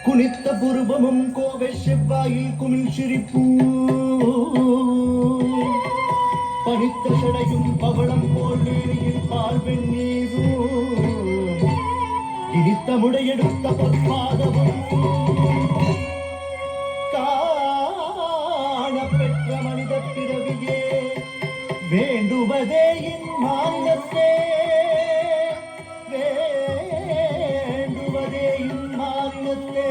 குனித்த புருவமும் கோவை செவ்வாயில் குமிழ் சிரிப்பூ பனித்த சடையும் பவளம் போல் வேணியில் பால் வெண்ணீரும் இனித்த முடையெடுத்த பொற்பாதமும் காண பெற்ற மனித பிறவியே வேண்டுவதே என் மாநிலத்தே வேண்டுவதே என் மாநிலத்தே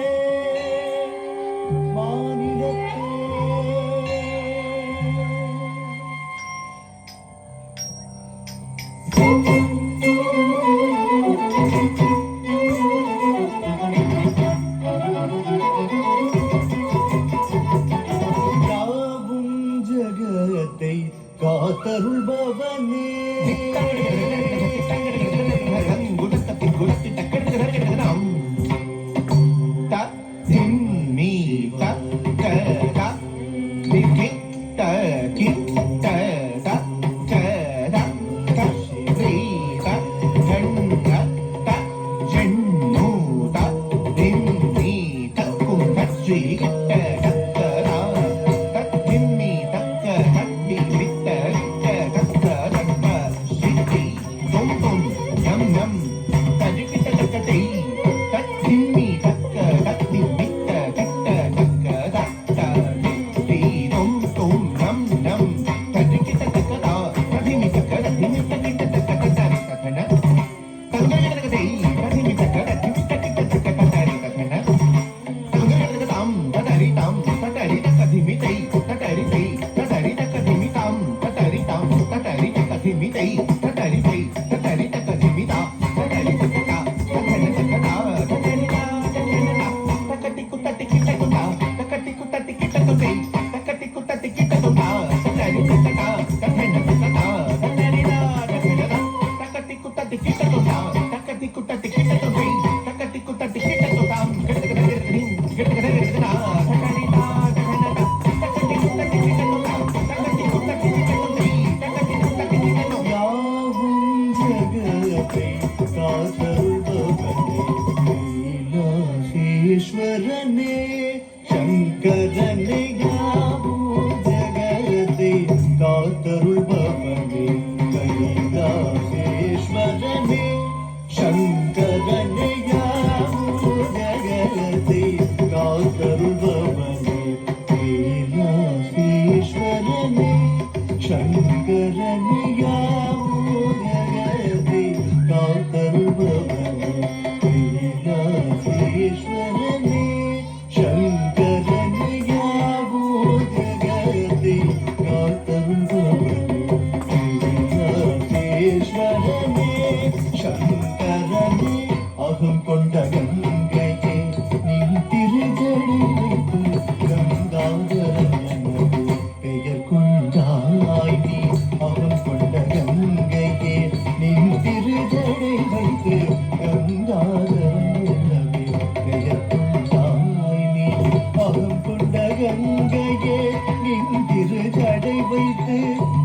காத்தருள்பவனே ஈஸ்வரனே சங்கரனே யாவும் ஜகத்தை காத்தருள்பவனே கைலாசேஸ்வரனே சங்கரனே யாவும் ஜகத்தை காத்தருள்பவனே கைலாசேஸ்வரனே சங்கரனே யாவும் ஜகத்தை காத்தருள்பவனே ஈஸ்வரனே சங்கரனே யாவும் ஜகத்தை காத்தருள்பவனே ஈஸ்வரனே சங்கரனே அகம் கொண்ட கங்கையே நின் திருஜடி வைத்து கங்காதரன் எனது பெயர் கொண்டாய் நீ அகம் கொண்ட கங்கையே நின் திருஜடை வைத்து கங்காதரன் கங்கையே நின்றிரு ஜடை வைத்து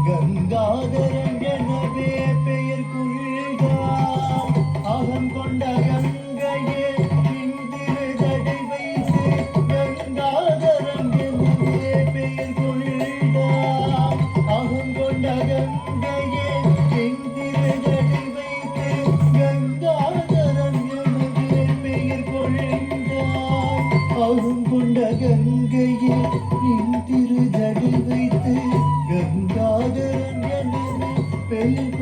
கங்காதரன் எனவே பெயர் கொள்கார் அகம் கொண்ட கங்கையே நின்றிரு ஜடை வைத்து கங்காதரன் எனவே பெயர் கொள்கார் அகம் கொண்ட கங்கையே நின்றிரு ஜடை வைத்து கங்காதரன் எனவே பெயர் கொள்கார் அகம் கொண்ட கங்கையே நின் திரு ஜடை வைத்து கங்காதரன் எனவே பெயர்